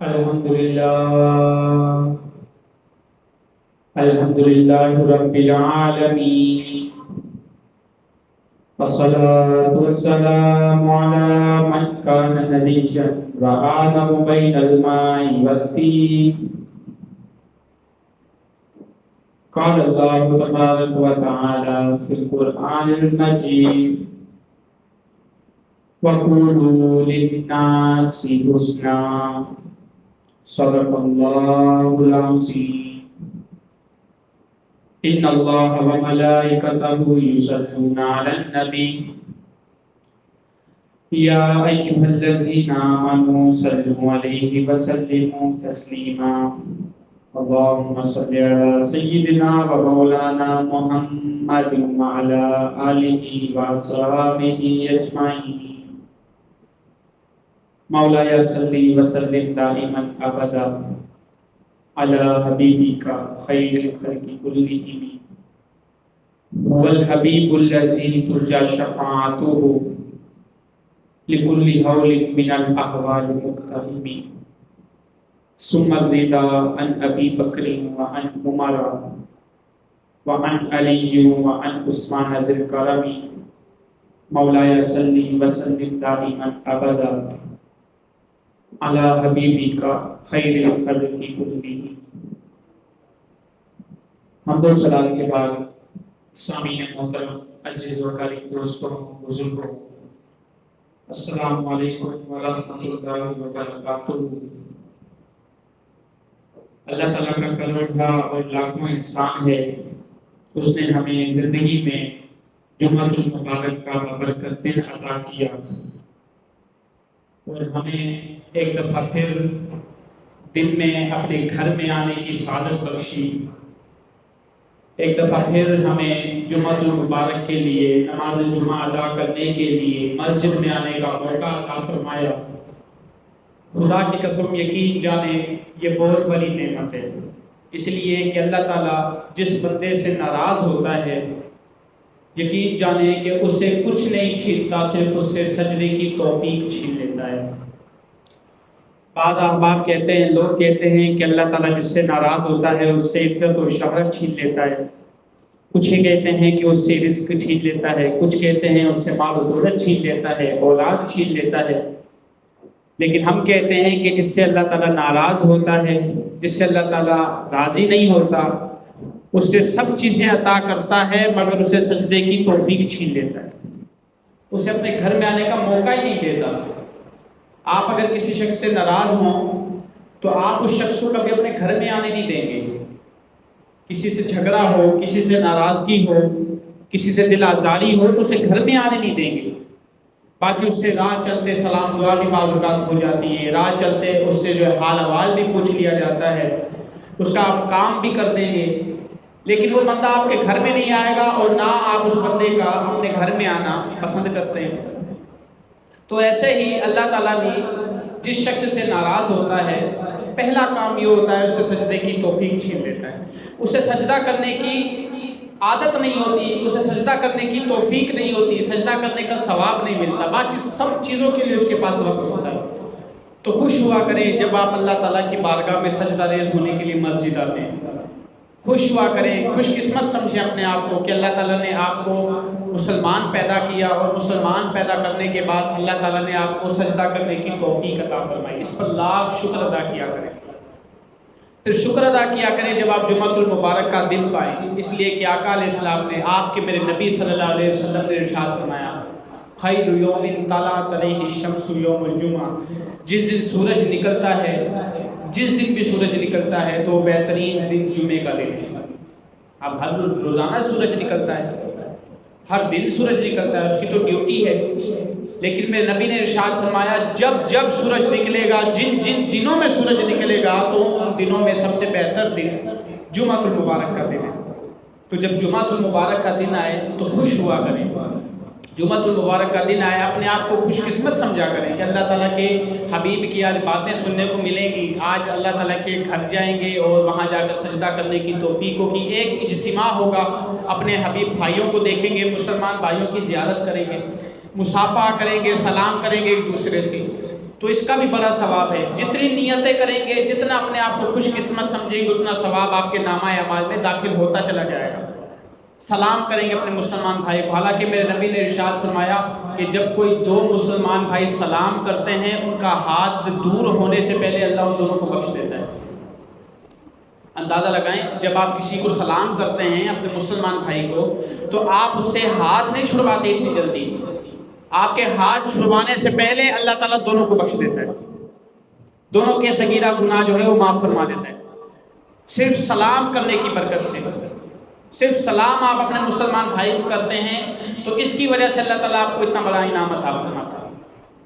الحمد للہ رب العالمین والصلاة والسلام على من كان نبيا وآدم بين الماء والطين قال الله تبارك وتعالى في القرآن المجيد وقولوا للناس حسنا صدق الله العظيم إن الله وملائكته يصلون على النبي يا أيها الذين آمنوا صلوا عليه وسلموا تسليما اللهم صل على سيدنا ومولانا محمد وعلى آله وصحبه أجمعين مولاي صل وسلم دائما أبدا على حبيبك خير الخلق كلهم هو الحبيب الذي ترجى شفاعته لكل هول من الأهوال مقتحم ثم الرضا عن أبي بكر وعن عمر وعن علي وعن عثمان ذي الكرم مولاي صل وسلم دائما أبدا على حبيبك خیر الخلق کلہم۔ حمد و صلاۃ کے بعد سامعین محترم، عزیز و کریم دوستوں، بزرگوں، السلام علیکم ورحمۃ اللہ وبرکاتہ۔ اللہ تعالیٰ کا کروڑا اور لاکھوں احسان ہے، اس نے ہمیں زندگی میں جمعۃ المبارک کا بابرکت دن عطا کیا اور ہمیں ایک دفعہ پھر دن میں اپنے گھر میں آنے کی سعادت بخشی، ایک دفعہ پھر ہمیں جمعۃ المبارک کے لیے نماز جمعہ ادا کرنے کے لیے مسجد میں آنے کا موقع عطا فرمایا۔ خدا کی قسم یقین جانے یہ بہت بڑی نعمت ہے، اس لیے کہ اللہ تعالیٰ جس بندے سے ناراض ہوتا ہے یقین جانے کہ اس سے کچھ نہیں چھینتا، صرف اس سے سجدے کی توفیق چھین لیتا ہے۔ بعض احباب کہتے ہیں، لوگ کہتے ہیں کہ اللہ تعالیٰ جس سے ناراض ہوتا ہے اس سے عزت و شہرت چھین لیتا ہے، کچھ کہتے ہیں کہ اس سے رزق چھین لیتا ہے، کچھ کہتے ہیں اس سے مال و دولت چھین لیتا ہے، اولاد چھین لیتا ہے، لیکن ہم کہتے ہیں کہ جس سے اللہ تعالیٰ ناراض ہوتا ہے، جس سے اللہ تعالیٰ راضی نہیں ہوتا، اس سے سب چیزیں عطا کرتا ہے مگر اسے سجدے کی توفیق چھین لیتا ہے، اسے اپنے گھر میں آنے کا موقع ہی نہیں دیتا۔ آپ اگر کسی شخص سے ناراض ہوں تو آپ اس شخص کو کبھی اپنے گھر میں آنے نہیں دیں گے۔ کسی سے جھگڑا ہو، کسی سے ناراضگی ہو، کسی سے دل آزاری ہو تو اسے گھر میں آنے نہیں دیں گے۔ باقی اس سے راہ چلتے سلام دعا بھی بعض اوقات ہو جاتی ہے، راہ چلتے اس سے جو ہے حال احوال بھی پوچھ لیا جاتا ہے، اس کا آپ کام بھی کر دیں گے، لیکن وہ بندہ آپ کے گھر میں نہیں آئے گا اور نہ آپ اس بندے کا اپنے گھر میں آنا پسند کرتے ہیں۔ تو ایسے ہی اللہ تعالیٰ بھی جس شخص سے ناراض ہوتا ہے پہلا کام یہ ہوتا ہے اس سے سجدے کی توفیق چھین لیتا ہے۔ اسے سجدہ کرنے کی عادت نہیں ہوتی، اسے سجدہ کرنے کی توفیق نہیں ہوتی، سجدہ کرنے کا ثواب نہیں ملتا، باقی سب چیزوں کے لیے اس کے پاس وقت ہوتا ہے۔ تو خوش ہوا کریں جب آپ اللہ تعالیٰ کی بارگاہ میں سجدہ ریز ہونے کے لیے مسجد آتے ہیں، خوش ہوا کریں، خوش قسمت سمجھیں اپنے آپ کو کہ اللہ تعالیٰ نے آپ کو مسلمان پیدا کیا اور مسلمان پیدا کرنے کے بعد اللہ تعالیٰ نے آپ کو سجدہ کرنے کی توفیق عطا فرمائی، اس پر لاکھ شکر ادا کیا کریں۔ پھر شکر ادا کیا کریں جب آپ جمعۃ المبارک کا دن پائیں، اس لیے کہ آقا علیہ السلام نے، آپ کے میرے نبی صلی اللہ علیہ وسلم نے ارشاد فرمایا، خیر یوم طلعت علیہ الشمس یوم الجمعہ، جس دن سورج نکلتا ہے، جس دن بھی سورج نکلتا ہے تو بہترین دن جمعے کا دن ہے۔ اب ہر روزانہ سورج نکلتا ہے، ہر دن سورج نکلتا ہے، اس کی تو ڈیوٹی ہے، لیکن میرے نبی نے ارشاد فرمایا جب جب سورج نکلے گا، جن جن دنوں میں سورج نکلے گا تو ان دنوں میں سب سے بہتر دن جمعۃ المبارک کا دن ہے۔ تو جب جمعۃ المبارک کا دن آئے تو خوش ہوا کریں، جمعۃ المبارک کا دن آئے اپنے آپ کو خوش قسمت سمجھا کریں کہ اللہ تعالیٰ کے حبیب کی آج باتیں سننے کو ملیں گی، آج اللہ تعالیٰ کے گھر جائیں گے اور وہاں جا کر سجدہ کرنے کی توفیق ہوگی، ایک اجتماع ہوگا، اپنے حبیب بھائیوں کو دیکھیں گے، مسلمان بھائیوں کی زیارت کریں گے، مصافحہ کریں گے، سلام کریں گے ایک دوسرے سے۔ تو اس کا بھی بڑا ثواب ہے. جتنی نیتیں کریں گے، جتنا اپنے آپ کو خوش قسمت سمجھیں گے، اتنا ثواب آپ کے نامہ اعمال میں داخل ہوتا چلا جائے گا. سلام کریں گے اپنے مسلمان بھائی کو. حالانکہ میرے نبی نے ارشاد فرمایا کہ جب کوئی دو مسلمان بھائی سلام کرتے ہیں، ان کا ہاتھ دور ہونے سے پہلے اللہ ان دونوں کو بخش دیتا ہے. اندازہ لگائیں، جب آپ کسی کو سلام کرتے ہیں اپنے مسلمان بھائی کو، تو آپ اس سے ہاتھ نہیں چھڑواتے اتنی جلدی. آپ کے ہاتھ چھڑوانے سے پہلے اللہ تعالیٰ دونوں کو بخش دیتا ہے، دونوں کے صغیرہ گناہ جو ہے وہ معاف فرما دیتا ہے، صرف سلام کرنے کی برکت سے. صرف سلام آپ اپنے مسلمان بھائی کو کرتے ہیں تو اس کی وجہ سے اللہ تعالیٰ آپ کو اتنا بڑا انعام عطا فرماتا ہے.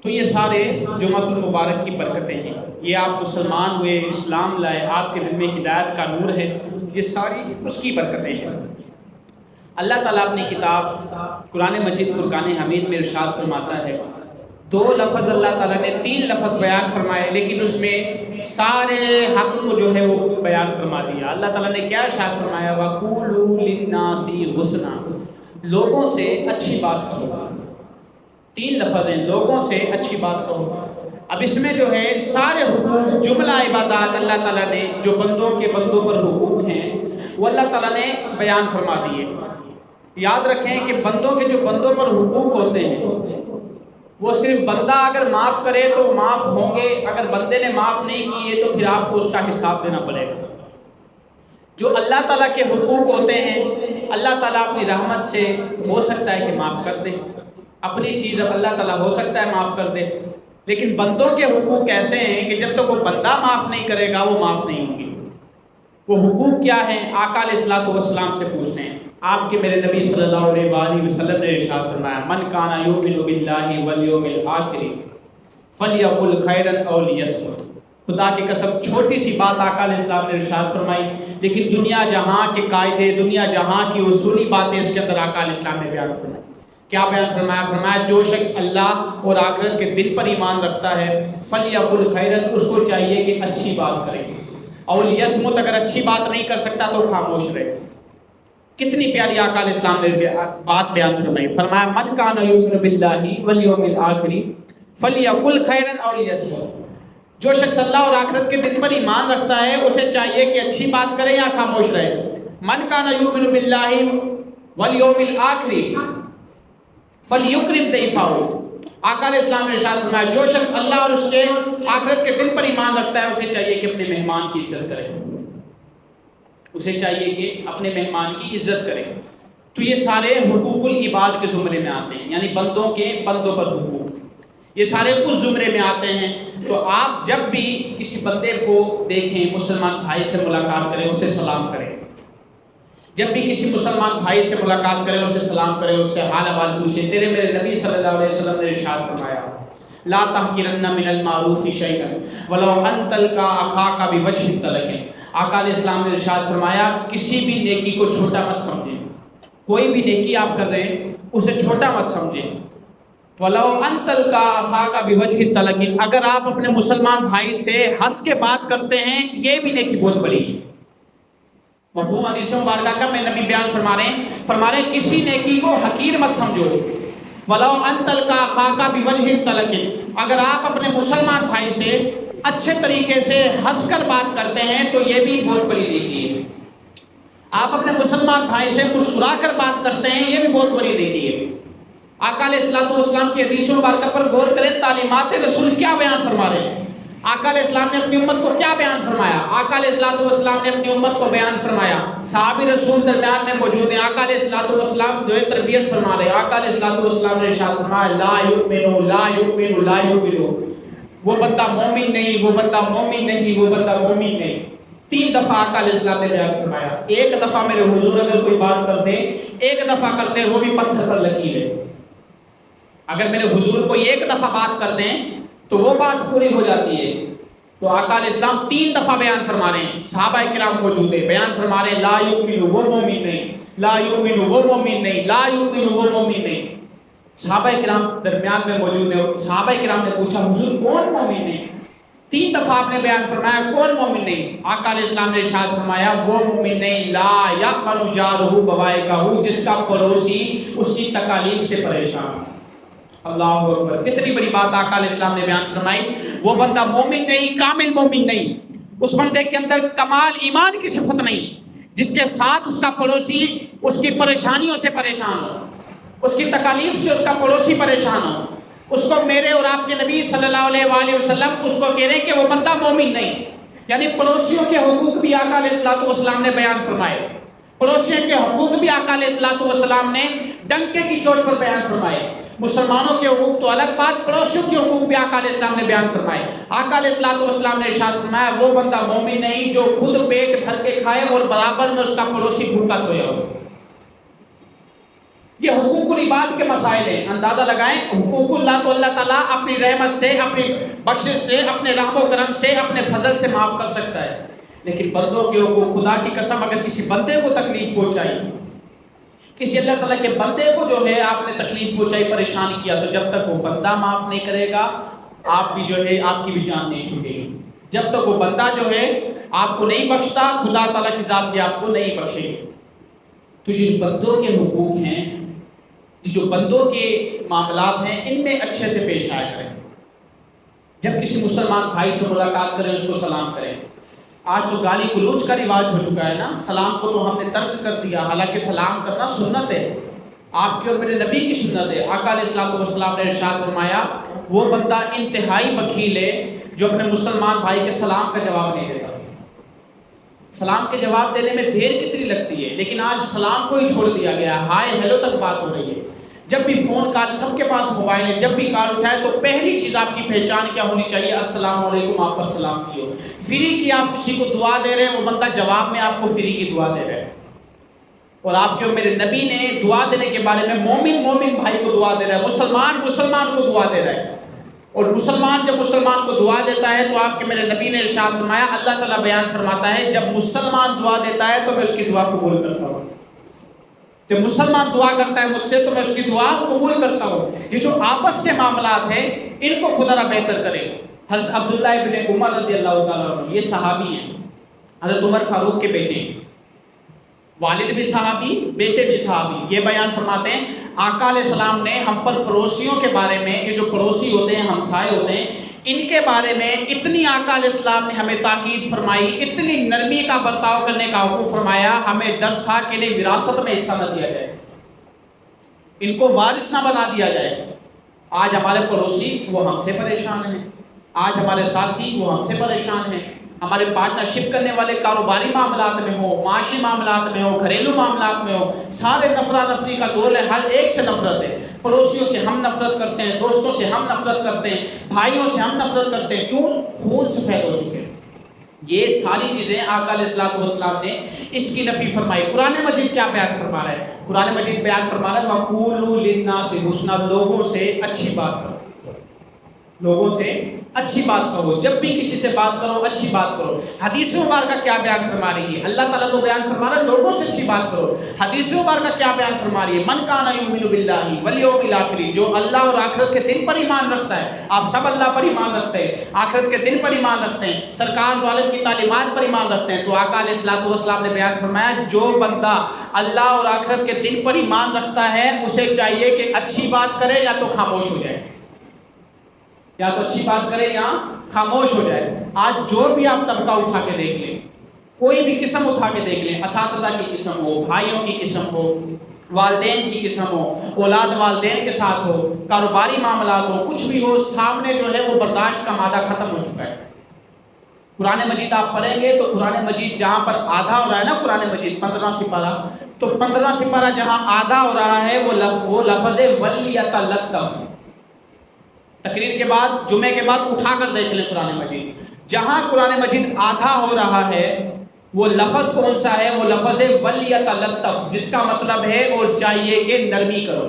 تو یہ سارے جمعۃ المبارک کی برکتیں ہیں. یہ آپ مسلمان ہوئے، اسلام لائے، آپ کے دل میں ہدایت کا نور ہے، یہ ساری اس کی برکتیں ہیں. اللہ تعالیٰ اپنی کتاب قرآن مجید فرقان حمید میں ارشاد فرماتا ہے، 2 لفظ اللہ تعالیٰ نے 3 لفظ بیان فرمائے، لیکن اس میں سارے حق کو جو ہے وہ بیان فرما دیا. اللہ تعالیٰ نے کیا ارشاد فرمایا؟ وَقُولُوا لِلنَّاسِ حُسْنًا، لوگوں سے اچھی بات کہو. 3 لفظ ہیں، لوگوں سے اچھی بات کہو. اب اس میں جو ہے سارے حقوق، جملہ عبادات اللہ تعالیٰ نے جو بندوں پر حقوق ہیں وہ اللہ تعالیٰ نے بیان فرما دیے. یاد رکھیں کہ بندوں پر حقوق ہوتے ہیں وہ صرف بندہ اگر معاف کرے تو معاف ہوں گے، اگر بندے نے معاف نہیں کیے تو پھر آپ کو اس کا حساب دینا پڑے گا. جو اللہ تعالیٰ کے حقوق ہوتے ہیں، اللہ تعالیٰ اپنی رحمت سے ہو سکتا ہے کہ معاف کر دے، اپنی چیز اب اللہ تعالیٰ ہو سکتا ہے معاف کر دے. لیکن بندوں کے حقوق ایسے ہیں کہ جب تک وہ بندہ معاف نہیں کرے گا وہ معاف نہیں ہوں گے. وہ حقوق کیا ہیں؟ آقا علیہ الصلوۃ والسلام سے پوچھنے ہیں. آپ کے میرے نبی صلی اللہ علیہ وآلہ وسلم نے ارشاد فرمایا، من کان یؤمن باللہ والیوم الآخر فلیقل خیرا او لیصمت. خدا کی قسم چھوٹی سی بات آقا علیہ السلام نے ارشاد فرمائی، لیکن دنیا جہاں کے قاعدے، دنیا جہاں کی اصولی باتیں اس کے اندر آقا علیہ السلام نے بیان فرمائی. کیا بیان فرمایا؟ فرمایا جو شخص اللہ اور آخرت کے دن پر ایمان رکھتا ہے، فلیقل خیرا، اس کو چاہیے کہ اچھی بات کرے، او لیصمت، اگر اچھی بات نہیں کر سکتا تو خاموش رہے. کتنی پیاری آقا علیہ السلام نے بات بیان فرمائی. فرمایا من کان یؤمن باللہ والیوم الآخر فلیقل خیرا او لیصمت. جو شخص اللہ اور آخرت کے دن پر ایمان رکھتا ہے اسے چاہیے کہ اچھی بات کرے یا خاموش رہے. من کان یؤمن باللہ والیوم الآخر فلیکرم ضیفہ. آقا علیہ السلام نے ارشاد فرمایا جو شخص اللہ اور اس کے آخرت کے دن پر ایمان رکھتا ہے اسے چاہیے کہ اپنے مہمان کی عزت کرے، اسے چاہیے کہ اپنے مہمان کی عزت کرے. تو یہ سارے حقوق العباد کے زمرے میں آتے ہیں، یعنی بندوں پر حقوق، یہ سارے اس زمرے میں آتے ہیں. تو آپ جب بھی کسی بندے کو دیکھیں، مسلمان بھائی سے ملاقات کریں، اسے سلام کریں. جب بھی کسی مسلمان بھائی سے ملاقات کریں اسے سلام کریں، اس سے حال احوال پوچھیں. تیرے میرے نبی صلی اللہ علیہ وسلم نے ارشاد فرمایا لا تحقرن من المعروف شیئا ولو ان تلقى اخاك بوجه طلق. آقا علیہ السلام نے ارشاد فرمایا کسی بھی نیکی کو چھوٹا مت سمجھیں، کوئی بھی نیکی آپ کر رہے ہیں اسے چھوٹا مت سمجھیں. وَلَوْ أَن تَلْقَىٰ أَخَاكَ بِوَجْهِ طَلَقٍ، اگر آپ اپنے مسلمان بھائی سے ہنس کے بات کرتے ہیں یہ بھی نیکی بہت بڑی ہے. مفہوم حدیث مبارکہ کا میں نبی بیان فرما رہے ہیں کسی نیکی کو حقیر مت سمجھو. وَلَوْ أَن تَلْقَىٰ أَخَاكَ بِوَجْهِ طَلَقٍ، اگر آپ اپنے مسلمان بھائی سے اچھے طریقے سے ہنس کر بات کرتے ہیں تو یہ بھی بہت بڑی نیکی ہے. آپ اپنے مسلمان بھائی سے مسکرا کر بات کرتے ہیں یہ بھی بہت بڑی نیکی ہے. آقا علیہ الصلوۃ والسلام کی حدیث مبارکہ پر غور کریں، تعلیمات رسول کیا بیان فرما رہے ہیں. آقا علیہ السلام نے اپنی امت کو کیا بیان فرمایا؟ آقا علیہ الصلوۃ والسلام نے اپنی امت کو بیان فرمایا. صحابی رسول درمیان میں موجود ہیں، آقا علیہ الصلوۃ والسلام جو ہے تربیت فرما رہے ہیں. آقا علیہ الصلوۃ والسلام نے ارشاد فرمایا لا یؤمن لا یؤمن لا یؤمن، وہ بندہ مومن نہیں، وہ بندہ مومن نہیں، وہ بندہ مومن نہیں. 3 دفعہ آقا علیہ السلام نے بیان فرمایا. ایک دفعہ میرے حضور اگر کوئی بات کر دیں، ایک دفعہ کرتے وہ بھی پتھر پر لکیر ہے. اگر میرے حضور کو ایک دفعہ بات کر دیں تو وہ بات پوری ہو جاتی ہے. تو آقا علیہ السلام 3 دفعہ بیان فرما رہے ہیں. صحابہ کرام موجود ہیں، بیان فرما رہے ہیں لا یؤمن وہ مومن نہیں، لا یؤمن وہ مومن نہیں، لا یؤمن وہ مومن نہیں. صحابہ کرام درمیان میں موجود ہیں. صحابہ کرام نے پوچھا حضور کون مومن نہیں؟ 3 دفعہ آپ نے بیان فرمایا کون مومن نہیں. آقا علیہ السلام نے ارشاد فرمایا وہ مومن نہیں لا یأمن جارہ بوائقہ، جس کا پڑوسی اس کی تکالیف سے پریشان. اللہ اکبر، کتنی بڑی بات آقا علیہ السلام نے بیان فرمائی. وہ بندہ مومن نہیں، کامل مومن نہیں، اس بندے کے اندر کمال ایمان کی صفت نہیں جس کے ساتھ اس کا پڑوسی اس کی پریشانیوں سے پریشان ہو، اس کی تکالیف سے اس کا پڑوسی پریشان ہو. اس کو میرے اور آپ کے نبی صلی اللہ علیہ وآلہ وسلم اس کو کہہ رہے ہیں کہ وہ بندہ مومن نہیں. یعنی پڑوسیوں کے حقوق بھی آقا علیہ السلام نے بیان فرمائے، پڑوسیوں کے حقوق بھی آقا علیہ السلام نے ڈنکے کی چوٹ پر بیان فرمائے. مسلمانوں کے حقوق تو الگ بات، پڑوسیوں کے حقوق بھی آقا علیہ السلام نے بیان فرمائے. آقا علیہ السلام نے ارشاد فرمایا وہ بندہ مومن نہیں جو خود پیٹ بھر کے کھائے اور برابر میں اس کا پڑوسی بھوکا سویا ہو. یہ حقوق العباد کے مسائل ہیں. اندازہ لگائیں، حقوق اللہ تو اللہ تعالیٰ اپنی رحمت سے، اپنی بخشش سے، اپنے رحم و کرم سے، اپنے فضل سے معاف کر سکتا ہے. لیکن بندوں کے حقوق، خدا کی قسم اگر کسی بندے کو تکلیف پہنچائی، کسی اللہ تعالیٰ کے بندے کو جو ہے آپ نے تکلیف پہنچائی، پریشان کیا، تو جب تک وہ بندہ معاف نہیں کرے گا آپ بھی جو ہے آپ کی بھی جان نہیں چھوٹے گی. جب تک وہ بندہ جو ہے آپ کو نہیں بخشتا، خدا تعالیٰ کی ذات بھی آپ کو نہیں بخشے گی. تو جن بندوں کے حقوق ہیں، جو بندوں کے معاملات ہیں، ان میں اچھے سے پیش آیا کریں. جب کسی مسلمان بھائی سے ملاقات کریں اس کو سلام کریں. آج تو گالی گلوچ کا رواج ہو چکا ہے نا، سلام کو تو ہم نے ترک کر دیا، حالانکہ سلام کرنا سنت ہے، آپ کی اور میرے نبی کی سنت ہے. آقا علیہ السلام نے ارشاد فرمایا وہ بندہ انتہائی بخیل ہے جو اپنے مسلمان بھائی کے سلام کا جواب نہیں دیتا. سلام کے جواب دینے میں دیر کتنی لگتی ہے، لیکن آج سلام کو ہی چھوڑ دیا گیا. ہائے ہیلو تک بات ہو رہی ہے. جب بھی فون کال، سب کے پاس موبائل ہے، جب بھی کال اٹھائے تو پہلی چیز آپ کی پہچان کیا ہونی چاہیے؟ السلام علیکم، آپ پر سلام کیو. فری کی آپ کسی کو دعا دے رہے ہیں، وہ بندہ جواب میں آپ کو فری کی دعا دے رہے ہیں. اور آپ کے میرے نبی نے دعا دینے کے بارے میں مومن بھائی کو دعا دے رہا ہے، مسلمان کو دعا دے رہا ہے. اور مسلمان جب مسلمان کو دعا دیتا ہے تو آپ کے میرے نبی نے ارشاد فرمایا، اللہ تعالیٰ بیان فرماتا ہے جب مسلمان دعا دیتا ہے تو میں اس کی دعا قبول کرتا ہوں. جب مسلمان دعا کرتا ہے مجھ سے تو میں اس کی دعا قبول کرتا ہوں. یہ جو آپس کے معاملات ہیں ان کو خدا را بہتر کرے. حضرت عبداللہ ابن عمر رضی اللہ تعالیٰ عنہ، یہ صحابی ہیں، حضرت عمر فاروق کے بیٹے ہیں، والد بھی صحابی، بیٹے بھی صحابی. یہ بیان فرماتے ہیں آقا علیہ السلام نے ہم پر پڑوسیوں کے بارے میں، یہ جو پڑوسی ہوتے ہیں، ہمسائے ہوتے ہیں، ان کے بارے میں اتنی آقا علیہ السلام نے ہمیں تاکید فرمائی، اتنی نرمی کا برتاؤ کرنے کا حکم فرمایا. ہمیں ڈر تھا کہ انہیں وراثت میں حصہ نہ دیا جائے، ان کو وارث نہ بنا دیا جائے. آج ہمارے پڑوسی وہ ہم سے پریشان ہیں، آج ہمارے ساتھی وہ ہم سے پریشان ہیں. ہمارے پارٹنرشپ کرنے والے کاروباری معاملات میں ہو، معاشی معاملات میں ہو، گھریلو معاملات میں ہو، سارے نفرا نفری کا دور ہے. ہر ایک سے نفرت ہے. پڑوسیوں سے ہم نفرت کرتے ہیں، دوستوں سے ہم نفرت کرتے ہیں، بھائیوں سے ہم نفرت کرتے ہیں. کیوں؟ خون سفید ہو چکے ہیں. یہ ساری چیزیں آقا علیہ السلام نے اس کی نفی فرمائی. قرآن مجید کیا بیان فرما رہا ہے؟ قرآن مجید بیان فرما رہا ہے وَقُولُوا لِلنَّاسِ حُسْنًا، لوگوں سے اچھی بات کرو، لوگوں سے اچھی بات کرو. جب بھی کسی سے بات کرو اچھی بات کرو. حدیث مبارکہ کیا بیان فرما رہی ہے؟ اللہ تعالیٰ تو بیان فرما رہا ہے لوگوں سے اچھی بات کرو. حدیث مبارکہ کیا بیان فرما رہی ہے؟ من کان یؤمن باللہ والیوم الاخر، جو اللہ اور آخرت کے دن پر ایمان رکھتا ہے. آپ سب اللہ پر ایمان رکھتے ہیں، آخرت کے دن پر ایمان رکھتے ہیں، سرکار دو عالم کی تعلیمات پر ایمان رکھتے ہیں. تو آقا علیہ السلام نے بیان فرمایا جو بندہ اللہ اور آخرت کے دن پر ایمان رکھتا ہے اسے چاہیے کہ اچھی بات کرے یا تو خاموش ہو جائے، یا تو اچھی بات کرے یا خاموش ہو جائے. آج جو بھی آپ طبقہ اٹھا کے دیکھ لیں، کوئی بھی قسم اٹھا کے دیکھ لیں، اساتذہ کی قسم ہو، بھائیوں کی قسم ہو، والدین کی قسم ہو، اولاد والدین کے ساتھ ہو، کاروباری معاملات ہو، کچھ بھی ہو، سامنے جو ہے وہ برداشت کا مادہ ختم ہو چکا ہے. قرآن مجید آپ پڑھیں گے تو قرآن مجید جہاں پر آدھا ہو رہا ہے نا، قرآن مجید 15 سپارہ، تو 15 سپارہ جہاں آدھا ہو رہا ہے وہ لفظ وَلْيَتَلَطَّفْ. تقریر کے بعد، جمعے کے بعد اٹھا کر دیکھ لیں قرآن مجید، جہاں قرآن مجید آدھا ہو رہا ہے وہ لفظ کون سا ہے؟ وہ لفظ وَلْيَتَلَطَّفْ، جس کا مطلب ہے اور چاہیے کہ نرمی کرو.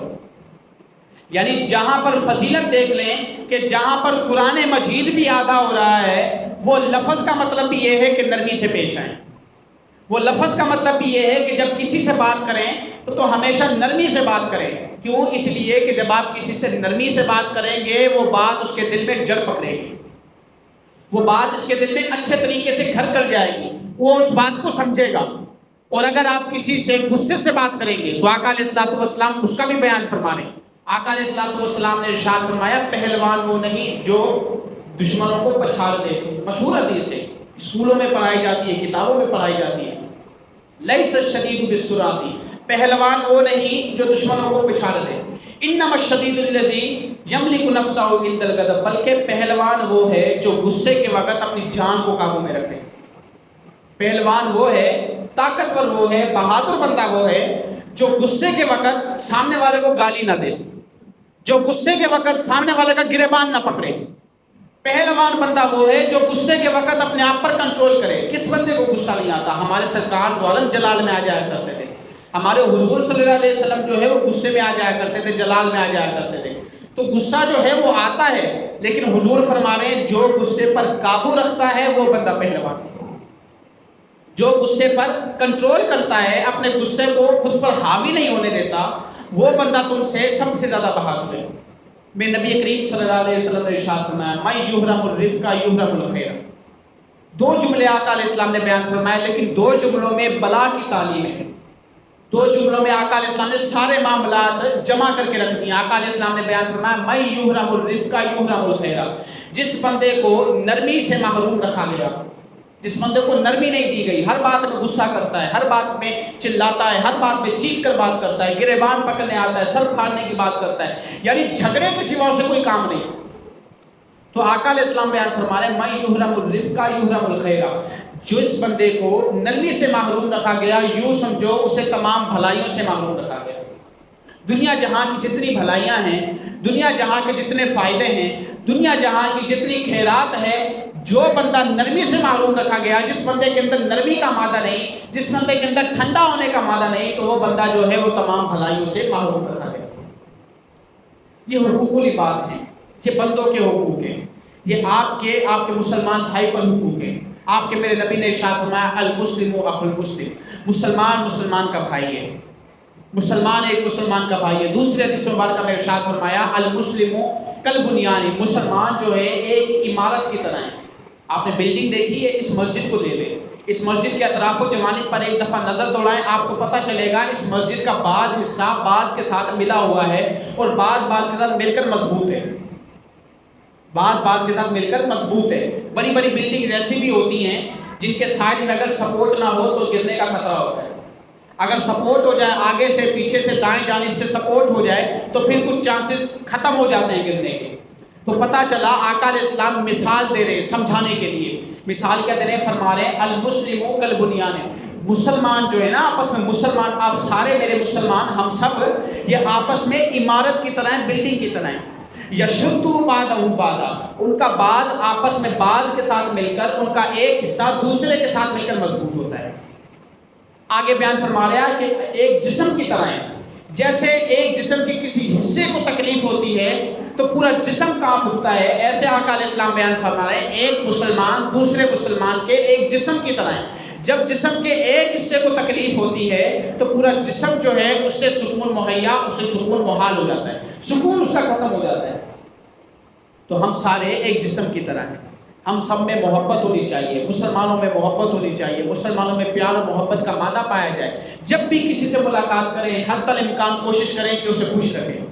یعنی جہاں پر فضیلت دیکھ لیں کہ جہاں پر قرآن مجید بھی آدھا ہو رہا ہے وہ لفظ کا مطلب بھی یہ ہے کہ نرمی سے پیش آئیں. وہ لفظ کا مطلب بھی یہ ہے کہ جب کسی سے بات کریں تو ہمیشہ نرمی سے بات کریں. کیوں؟ اس لیے کہ جب آپ کسی سے نرمی سے بات کریں گے وہ بات اس کے دل میں جڑ پکڑے گی، وہ بات اس کے دل میں اچھے طریقے سے گھر کر جائے گی، وہ اس بات کو سمجھے گا. اور اگر آپ کسی سے غصے سے بات کریں گے تو آقا علیہ السلام اس کا بھی بیان فرما رہے ہیں آقا علیہ السلام نے ارشاد فرمایا پہلوان وہ نہیں جو دشمنوں کو پچھاڑ دے. مشہور حدیث ہے، اسکولوں میں پڑھائی جاتی ہے، کتابوں میں پڑھائی جاتی ہے. لیس الشدید بالسرعۃ، پہلوان وہ نہیں جو دشمنوں کو پچھاڑ دے. انما الشدید الذی یملک نفسہ عند الغضب، بلکہ پہلوان وہ ہے جو غصے کے وقت اپنی جان کو قابو میں رکھے. پہلوان وہ ہے، طاقتور وہ ہے، بہادر بندہ وہ ہے جو غصے کے وقت سامنے والے کو گالی نہ دے، جو غصے کے وقت سامنے والے کا گریبان نہ پکڑے. پہلوان بندہ وہ ہے جو غصے کے وقت اپنے آپ پر کنٹرول کرے. کس بندے کو غصہ نہیں آتا؟ ہمارے سرکار دو عالم جلال میں آ جایا کرتے تھے. ہمارے حضور صلی اللہ علیہ وسلم جو ہے وہ غصے میں آ جایا کرتے تھے، جلال میں آ جایا کرتے تھے. تو غصہ جو ہے وہ آتا ہے، لیکن حضور فرما رہے ہیں جو غصے پر قابو رکھتا ہے وہ بندہ پہلوان. جو غصے پر کنٹرول کرتا ہے، اپنے غصے کو خود پر حاوی نہیں ہونے دیتا، وہ بندہ تم سے سب سے زیادہ بہادر ہے. میں نبی کریم صلی اللہ علیہ وسلم نے ارشاد فرمایا من یحرم الرفق یحرم الخیر. دو جملے آقا علیہ السلام نے بیان فرمائے، لیکن دو جملوں میں بلا کی تعلیم ہے. دو جملوں میں آقا علیہ السلام نے سارے معاملات جمع کر کے رکھ دیے. آقا علیہ السلام نے بیان فرمایا من یحرم الرفق یحرم الخیر، جس بندے کو نرمی سے محروم رکھا گیا، جس بندے کو نرمی نہیں دی گئی، ہر بات میں غصہ کرتا ہے، ہر بات میں چلاتا ہے، ہر بات میں چیخ کر بات کرتا ہے، گریبان پکڑنے آتا ہے، سر پھاڑنے کی بات کرتا ہے، یعنی جھگڑے کے سوا سے کوئی کام نہیں. تو آقا علیہ السلام بیان فرما رہے ہیں من یحرم الرفق یحرم الخیر، جو اس بندے کو نرمی سے محروم رکھا گیا، یوں سمجھو اسے تمام بھلائیوں سے محروم رکھا گیا. دنیا جہاں کی جتنی بھلائیاں ہیں، دنیا جہاں کے جتنے فائدے ہیں، دنیا جہاں کی جتنی خیرات ہے، جو بندہ نرمی سے محروم رکھا گیا، جس بندے کے اندر نرمی کا مادہ نہیں، جس بندے کے اندر ٹھنڈا ہونے کا مادہ نہیں، تو وہ بندہ جو ہے وہ تمام بھلائیوں سے محروم رکھا گیا. یہ حقوق العباد ہیں، یہ بندوں کے حقوق ہیں، یہ آپ کے مسلمان بھائی پر حقوق ہیں. آپ کے میرے نبی نے ارشاد فرمایا المسلم اخو المسلم، مسلمان مسلمان کا بھائی ہے، مسلمان ایک مسلمان کا بھائی ہے. دوسرے حدیث مبارکہ میں ارشاد فرمایا المسلم کالبنیان، مسلمان جو ہے ایک عمارت کی طرح ہے. آپ نے بلڈنگ دیکھی ہے، اس مسجد کو لے لیں، اس مسجد کے اطراف و جوانب پر ایک دفعہ نظر دوڑائیں، آپ کو پتہ چلے گا اس مسجد کا بعض حصہ بعض کے ساتھ ملا ہوا ہے اور بعض کے ساتھ مل کر مضبوط ہے، بعض کے ساتھ مل کر مضبوط ہے. بڑی بڑی بلڈنگ ایسی بھی ہوتی ہیں جن کے سائڈ میں اگر سپورٹ نہ ہو تو گرنے کا خطرہ ہوتا ہے. اگر سپورٹ ہو جائے، آگے سے پیچھے سے دائیں جانب سے سپورٹ ہو جائے تو پھر کچھ چانسز ختم ہو جاتے ہیں گرنے کے. تو پتہ چلا آقا علیہ السلام مثال دے رہے ہیں سمجھانے کے لیے. مثال کیا دے رہے ہیں؟ فرما رہے ہیں المسلم کالبنیان، مسلمان جو ہے نا آپس میں، مسلمان آپ سارے میرے مسلمان، ہم سب یہ آپس میں عمارت کی طرح ہیں، بلڈنگ کی طرح ہیں. یشد بعضہ بعضا، ان کا بعض آپس میں بعض کے ساتھ مل کر، ان کا ایک حصہ دوسرے کے ساتھ مل کر مضبوط ہوتا ہے. آگے بیان فرما رہا ہے کہ ایک جسم کی طرح ہے. جیسے ایک جسم کے کسی حصے کو تکلیف ہوتی ہے تو پورا جسم کانپ اٹھتا ہے، ایسے آقا علیہ السلام بیان فرما رہے ہیں ایک مسلمان دوسرے مسلمان کے ایک جسم کی طرح ہے. جب جسم کے ایک حصے کو تکلیف ہوتی ہے تو پورا جسم جو ہے اس سے سکون مہیا، اس سے سکون محال ہو جاتا ہے، سکون اس کا ختم ہو جاتا ہے. تو ہم سارے ایک جسم کی طرح ہیں. ہم سب میں محبت ہونی چاہیے، مسلمانوں میں محبت ہونی چاہیے، مسلمانوں میں پیار و محبت کا مادہ پایا جائے. جب بھی کسی سے ملاقات کریں حتی الامکان کوشش کریں کہ اسے خوش رکھیں.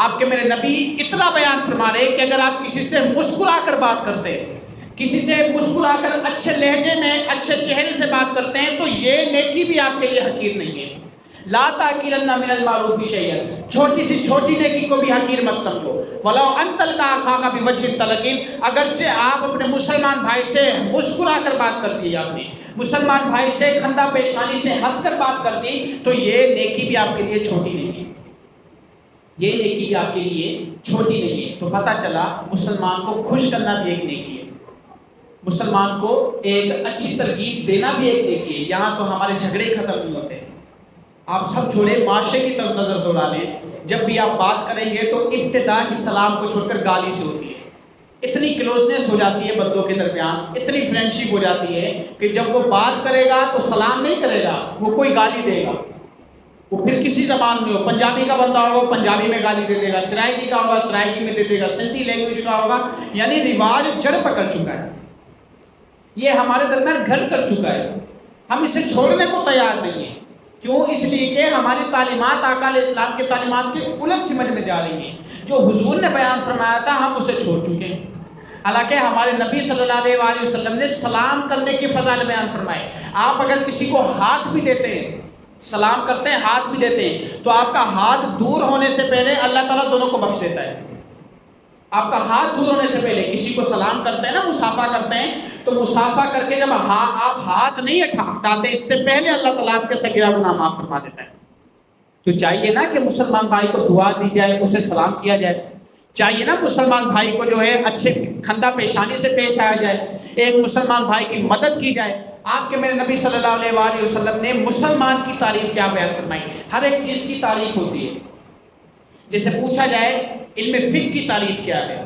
آپ کے میرے نبی اتنا بیان فرما رہے کہ اگر آپ کسی سے مسکرا کر بات کرتے ہیں، کسی سے مسکرا کر اچھے لہجے میں اچھے چہرے سے بات کرتے ہیں تو یہ نیکی بھی آپ کے لیے حقیر نہیں ہے. لا تحقرن من المعروف شیئا، چھوٹی سی چھوٹی نیکی کو بھی حقیر مت سمجھو. ولو ان تلقى اخاك بوجه طلق، اگرچہ آپ اپنے مسلمان بھائی سے مسکرا کر بات کر دی، آپ نے مسلمان بھائی سے خندہ پیشانی سے ہنس کر بات کر دی، تو یہ نیکی بھی آپ کے لیے چھوٹی نہیں ہے، یہ نیکی بھی آپ کے لیے چھوٹی نہیں ہے. تو پتہ چلا مسلمان کو خوش کرنا بھی ایک نیکی ہے، مسلمان کو ایک اچھی ترغیب دینا بھی ایک نیکی ہے. یہاں تو ہمارے جھگڑے ختم نہیں ہوتے. آپ سب چھوڑے معاشرے کی طرف نظر دوڑا لیں، جب بھی آپ بات کریں گے تو ابتدا ہی سلام کو چھوڑ کر گالی سے ہوتی ہے. اتنی کلوزنس ہو جاتی ہے بندوں کے درمیان، اتنی فرینڈشپ ہو جاتی ہے کہ جب وہ بات کرے گا تو سلام نہیں کرے گا، وہ کوئی گالی دے گا. وہ پھر کسی زبان میں ہو، پنجابی کا بندہ ہوگا پنجابی میں گالی دے دے گا، سرائکی کا ہوگا سرائکی میں دے دے گا، سندھی لینگویج کا ہوگا. یعنی رواج جڑ پکڑ چکا ہے، یہ ہمارے درمیان گھر کر چکا ہے، ہم اسے چھوڑنے کو تیار نہیں ہیں. کیوں؟ اس لیے کہ ہماری تعلیمات آقا علیہ السلام کے تعلیمات کے الٹ سمجھ میں جا رہی ہیں۔ جو حضور نے بیان فرمایا تھا ہم اسے چھوڑ چکے ہیں۔ حالانکہ ہمارے نبی صلی اللہ علیہ وآلہ وسلم نے سلام کرنے کے فضائل بیان فرمائے۔ آپ اگر کسی کو ہاتھ بھی دیتے ہیں، سلام کرتے ہیں، ہاتھ بھی دیتے ہیں، تو آپ کا ہاتھ دور ہونے سے پہلے اللہ تعالیٰ دونوں کو بخش دیتا ہے۔ آپ کا ہاتھ دور ہونے سے پہلے کسی کو سلام کرتے ہیں نا، مصافحہ کرتے ہیں، تو مصافحہ کر کے جب آپ ہاتھ نہیں ہٹاتے، اس سے پہلے اللہ تعالیٰ آپ کے صغیرہ گناہ معاف فرما دیتا ہے۔ تو چاہیے نا کہ مسلمان بھائی کو دعا دی جائے، اسے سلام کیا جائے، چاہیے نا مسلمان بھائی کو جو ہے اچھے کھندہ پیشانی سے پیش آیا جائے، ایک مسلمان بھائی کی مدد کی جائے۔ آپ کے میرے نبی صلی اللہ علیہ وآلہ وسلم نے مسلمان کی تعریف کیا بیان فرمائی؟ ہر ایک چیز کی تعریف ہوتی ہے۔ جیسے پوچھا جائے علم فقہ کی تعریف کیا ہے،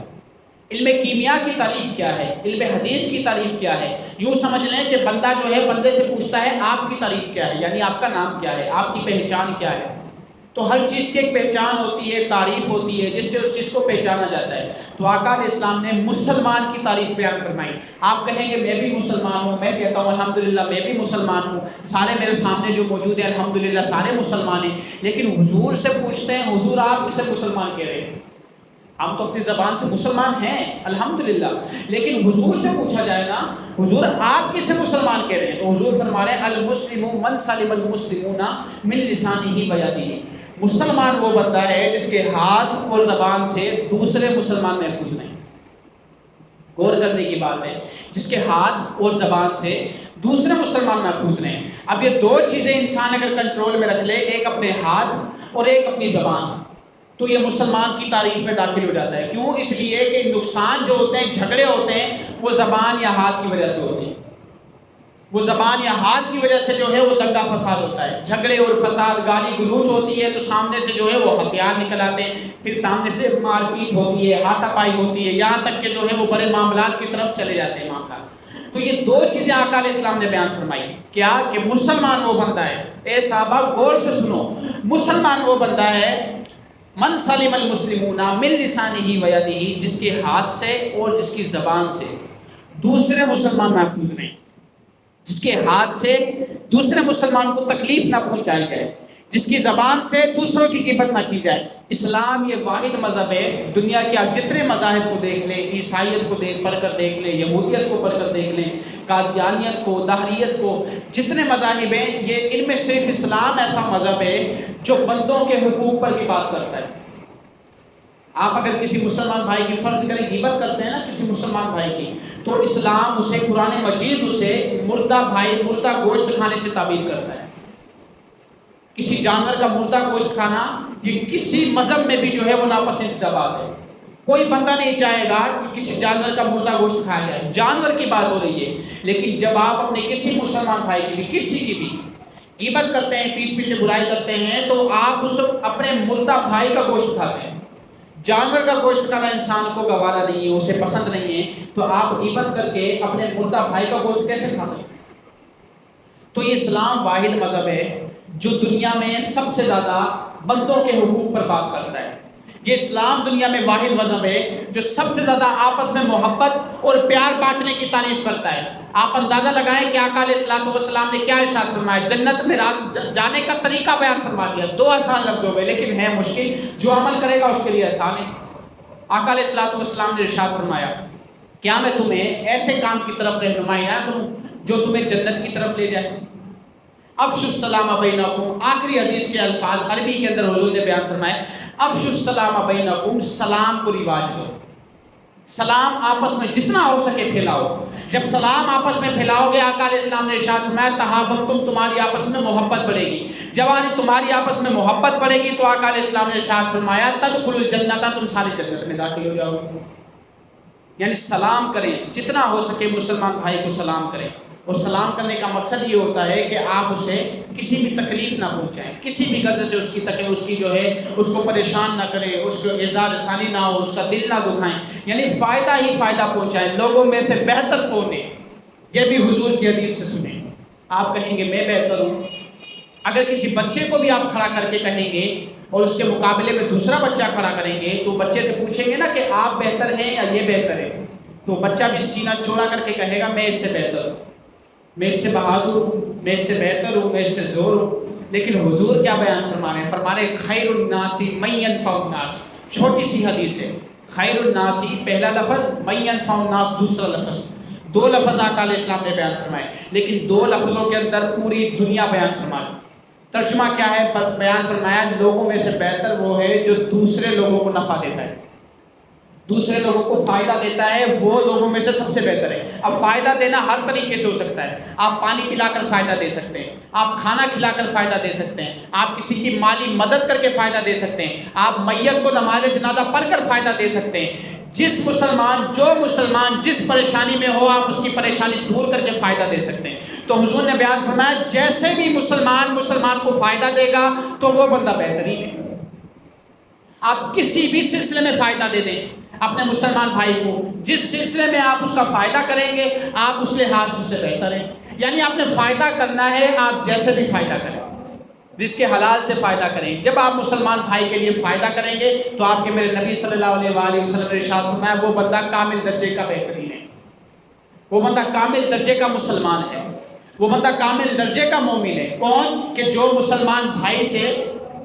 علم کیمیا کی تعریف کیا ہے، علم حدیث کی تعریف کیا ہے، یوں سمجھ لیں کہ بندہ جو ہے بندے سے پوچھتا ہے آپ کی تعریف کیا ہے، یعنی آپ کا نام کیا ہے، آپ کی پہچان کیا ہے۔ تو ہر چیز کی ایک پہچان ہوتی ہے، تعریف ہوتی ہے، جس سے اس چیز کو پہچانا جاتا ہے۔ تو آقا علیہ السلام نے مسلمان کی تعریف بیان فرمائی۔ آپ کہیں گے میں بھی مسلمان ہوں، میں کہتا ہوں الحمدللہ میں بھی مسلمان ہوں، سارے میرے سامنے جو موجود ہیں الحمدللہ سارے مسلمان ہیں، لیکن حضور سے پوچھتے ہیں حضور آپ کسے مسلمان کہہ رہے ہیں؟ ہم تو اپنی زبان سے مسلمان ہیں الحمدللہ، لیکن حضور سے پوچھا جائے نا حضور آپ کسے مسلمان کہہ رہے ہیں؟ تو حضور فرما رہے ہیں المسلم من سلم المسلمون من لسانہ و یدہ۔ مسلمان وہ بندہ ہے جس کے ہاتھ اور زبان سے دوسرے مسلمان محفوظ نہیں۔ غور کرنے کی بات ہے، جس کے ہاتھ اور زبان سے دوسرے مسلمان محفوظ نہیں۔ اب یہ دو چیزیں انسان اگر کنٹرول میں رکھ لے، ایک اپنے ہاتھ اور ایک اپنی زبان، تو یہ مسلمان کی تعریف میں داخل ہو جاتا ہے۔ کیوں؟ اس لیے کہ نقصان جو ہوتے ہیں، جھگڑے ہوتے ہیں، وہ زبان یا ہاتھ کی وجہ سے ہوتے ہیں۔ وہ زبان یا ہاتھ کی وجہ سے جو ہے وہ دنگا فساد ہوتا ہے، جھگڑے اور فساد، گالی گلوچ ہوتی ہے تو سامنے سے جو ہے وہ ہتھیار نکل آتے ہیں، پھر سامنے سے مار پیٹ ہوتی ہے، ہاتھا پائی ہوتی ہے، یہاں تک کہ جو ہے وہ بڑے معاملات کی طرف چلے جاتے ہیں وہاں کا۔ تو یہ دو چیزیں آقا علیہ السلام نے بیان فرمائی، کیا کہ مسلمان وہ بندہ ہے، اے صحابہ غور سے سنو، مسلمان وہ بندہ ہے من سلم المسلمون من لسانہ و یدہ، جس کے ہاتھ سے اور جس کی زبان سے دوسرے مسلمان محفوظ نہیں، جس کے ہاتھ سے دوسرے مسلمان کو تکلیف نہ پہنچائی جائے، جس کی زبان سے دوسروں کی غیبت نہ کی جائے۔ اسلام یہ واحد مذہب ہے، دنیا کے آپ جتنے مذاہب کو دیکھ لیں، عیسائیت کو پڑھ کر دیکھ لیں، یہودیت کو پڑھ کر دیکھ لیں، قادیانیت کو، دہریت کو، جتنے مذاہب ہیں، یہ ان میں صرف اسلام ایسا مذہب ہے جو بندوں کے حقوق پر بھی بات کرتا ہے۔ آپ اگر کسی مسلمان بھائی کی فرض کریں غیبت کرتے ہیں نا کسی مسلمان بھائی کی، تو اسلام اسے، قرآن مجید اسے مردہ گوشت کھانے سے تعبیر کرتا ہے۔ کسی جانور کا مردہ گوشت کھانا یہ کسی مذہب میں بھی جو ہے وہ ناپسندیدہ بات ہے۔ کوئی بندہ نہیں چاہے گا کہ کسی جانور کا مردہ گوشت کھایا جائے، جانور کی بات ہو رہی ہے۔ لیکن جب آپ اپنے کسی مسلمان بھائی کی بھی، کسی کی بھی غیبت کرتے ہیں، پیٹھ پیچھے برائی کرتے ہیں، تو آپ اس اپنے مردہ بھائی کا گوشت کھاتے ہیں۔ جانور کا گوشت کھانا انسان کو گوارا نہیں ہے، اسے پسند نہیں ہے، تو آپ غیبت کر کے اپنے مردہ بھائی کا گوشت کیسے کھا سکتے ہیں؟ تو یہ اسلام واحد مذہب ہے جو دنیا میں سب سے زیادہ بندوں کے حقوق پر بات کرتا ہے۔ یہ اسلام دنیا میں واحد مذہب ہے جو سب سے زیادہ آپس میں محبت اور پیار بانٹنے کی تعریف کرتا ہے۔ آپ اندازہ لگائیں کہ آقا علیہ السلام نے کیا ارشاد فرمایا، جنت میں جانے کا طریقہ بیان فرما دیا، 2 آسان لفظوں میں، لیکن ہے مشکل، جو عمل کرے گا اس کے لیے آسان ہے۔ آقا علیہ السلام نے ارشاد فرمایا، کیا میں تمہیں ایسے کام کی طرف رہنمائی نہ کروں جو تمہیں جنت کی طرف لے جائے؟ افشوا السلام بینکم، آخری حدیث کے الفاظ عربی کے اندر حضور نے بیان فرمائے، افشوا السلام بینکم، سلام کو رواج دو، سلام آپس میں جتنا ہو سکے پھیلاؤ۔ جب سلام آپس میں پھیلاؤ گے، آقا علیہ السلام نے ارشاد فرمایا تحاببتم، تمہاری آپس میں محبت بڑھے گی۔ جوانی تمہاری آپس میں محبت بڑھے گی تو آقا علیہ السلام نے ارشاد فرمایا تدخلوا الجنت، تم سارے جنت میں داخل ہو جاؤ گے۔ یعنی سلام کریں، جتنا ہو سکے مسلمان بھائی کو سلام کریں، اور سلام کرنے کا مقصد یہ ہوتا ہے کہ آپ اسے کسی بھی تکلیف نہ پہنچائیں، کسی بھی غرض سے اس کی جو ہے اس کو پریشان نہ کریں، اس کو اظہار رسانی نہ ہو، اس کا دل نہ دکھائیں، یعنی فائدہ ہی فائدہ پہنچائیں، لوگوں میں سے بہتر کون ہے یہ بھی حضور کی حدیث سے سنیں۔ آپ کہیں گے میں بہتر ہوں، اگر کسی بچے کو بھی آپ کھڑا کر کے کہیں گے اور اس کے مقابلے میں دوسرا بچہ کھڑا کریں گے تو بچے سے پوچھیں گے نا کہ آپ بہتر ہیں یا یہ بہتر ہے، تو بچہ بھی سینہ چوڑا کر کے کہے گا میں اس سے بہتر ہوں۔ میں اس سے بہادر ہوں، میں اس سے بہتر ہوں، میں اس سے زور ہوں. لیکن حضور کیا بیان فرما رہے ہیں؟ فرما رہے ہیں خیر الناس من ینفع الناس. چھوٹی سی حدیث ہے. خیر الناس پہلا لفظ، من ینفع الناس دوسرا لفظ. دو لفظ آقا علیہ السلام نے بیان فرمائے، لیکن دو لفظوں کے اندر پوری دنیا بیان فرمائی. ترجمہ کیا ہے؟ بیان فرمایا لوگوں میں سے بہتر وہ ہے جو دوسرے لوگوں کو نفع دیتا ہے، دوسرے لوگوں کو فائدہ دیتا ہے، وہ لوگوں میں سے سب سے بہتر ہے. اب فائدہ دینا ہر طریقے سے ہو سکتا ہے. آپ پانی پلا کر فائدہ دے سکتے ہیں، آپ کھانا کھلا کر فائدہ دے سکتے ہیں، آپ کسی کی مالی مدد کر کے فائدہ دے سکتے ہیں، آپ میت کو نماز جنازہ پڑھ کر فائدہ دے سکتے ہیں. جو مسلمان جس پریشانی میں ہو آپ اس کی پریشانی دور کر کے فائدہ دے سکتے ہیں. تو حضور نے بیان فرمایا جیسے بھی مسلمان کو فائدہ دے گا تو وہ بندہ بہترین ہے. آپ کسی بھی سلسلے میں فائدہ دے دیں اپنے مسلمان بھائی کو، جس سلسلے میں آپ اس کا فائدہ کریں گے آپ اس لحاظ سے بہتر ہیں. یعنی آپ نے فائدہ کرنا ہے، آپ جیسے بھی فائدہ کریں، رزق حلال سے فائدہ کریں. جب آپ مسلمان بھائی کے لیے فائدہ کریں گے تو آپ کے میرے نبی صلی اللہ علیہ وآلہ وسلم نے ارشاد فرمایا وہ بندہ کامل درجے کا بہترین ہے، وہ بندہ کامل درجے کا مسلمان ہے، وہ بندہ کامل درجے کا مومن ہے. کون؟ کہ جو مسلمان بھائی سے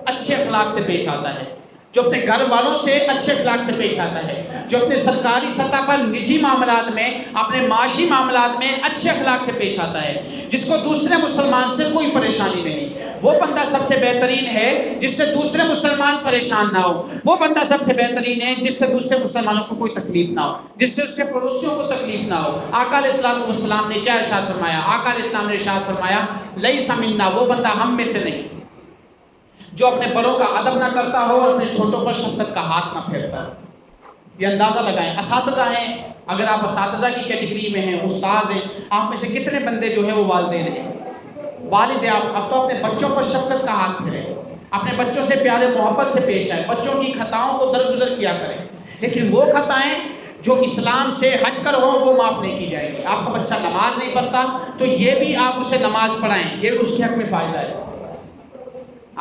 اچھے اخلاق سے پیش آتا ہے، جو اپنے گھر والوں سے اچھے اخلاق سے پیش آتا ہے، جو اپنے سرکاری سطح پر نجی معاملات میں، اپنے معاشی معاملات میں اچھے اخلاق سے پیش آتا ہے، جس کو دوسرے مسلمان سے کوئی پریشانی نہیں. وہ بندہ سب سے بہترین ہے جس سے دوسرے مسلمان پریشان نہ ہو. وہ بندہ سب سے بہترین ہے جس سے دوسرے مسلمانوں کو کوئی تکلیف نہ ہو، جس سے اس کے پڑوسیوں کو تکلیف نہ ہو. آقا علیہ السلام والسلام نے کیا ارشاد فرمایا؟ آقا علیہ السلام نے ارشاد فرمایا لیس منا، وہ بندہ ہم میں سے نہیں جو اپنے بڑوں کا ادب نہ کرتا ہو اور اپنے چھوٹوں پر شفقت کا ہاتھ نہ پھیرتا ہو. یہ اندازہ لگائیں. اساتذہ ہیں، اگر آپ اساتذہ کی کیٹیگری میں ہیں، استاد ہیں، آپ میں سے کتنے بندے جو ہیں وہ والدین ہیں، والد ہیں. آپ اب تو اپنے بچوں پر شفقت کا ہاتھ پھیریں، اپنے بچوں سے پیارے محبت سے پیش آئیں، بچوں کی خطاؤں کو درگزر کیا کریں. لیکن وہ خطائیں جو اسلام سے ہٹ کر ہو وہ معاف نہیں کی جائیں گی. آپ کا بچہ نماز نہیں پڑھتا تو یہ بھی آپ اسے نماز پڑھائیں، یہ اس کے حق میں فائدہ ہے.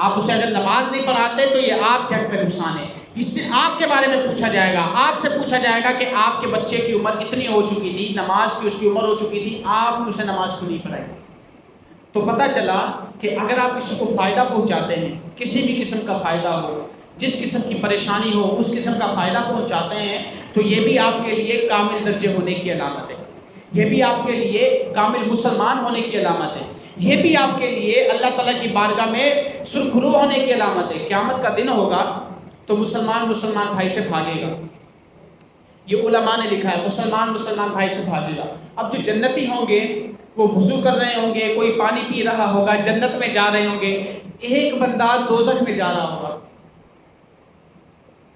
آپ اسے اگر نماز نہیں پڑھاتے تو یہ آپ کے حق میں نقصان ہے. اس سے آپ کے بارے میں پوچھا جائے گا، آپ سے پوچھا جائے گا کہ آپ کے بچے کی عمر اتنی ہو چکی تھی، نماز کی اس کی عمر ہو چکی تھی، آپ اسے نماز کیوں نہیں پڑھائی؟ تو پتہ چلا کہ اگر آپ کسی کو فائدہ پہنچاتے ہیں، کسی بھی قسم کا فائدہ ہو، جس قسم کی پریشانی ہو اس قسم کا فائدہ پہنچاتے ہیں تو یہ بھی آپ کے لیے کامل درجے ہونے کی علامت ہے، یہ بھی آپ کے لیے کامل مسلمان ہونے کی علامت ہے، یہ بھی آپ کے لیے اللہ تعالیٰ کی بارگاہ میں سرخرو ہونے کی علامت ہے. قیامت کا دن ہوگا تو مسلمان بھائی سے بھاگے گا. یہ علماء نے لکھا ہے مسلمان بھائی سے بھاگے گا. اب جو جنتی ہوں گے وہ وضو کر رہے ہوں گے، کوئی پانی پی رہا ہوگا، جنت میں جا رہے ہوں گے، ایک بندہ دوزخ میں جا رہا ہوگا.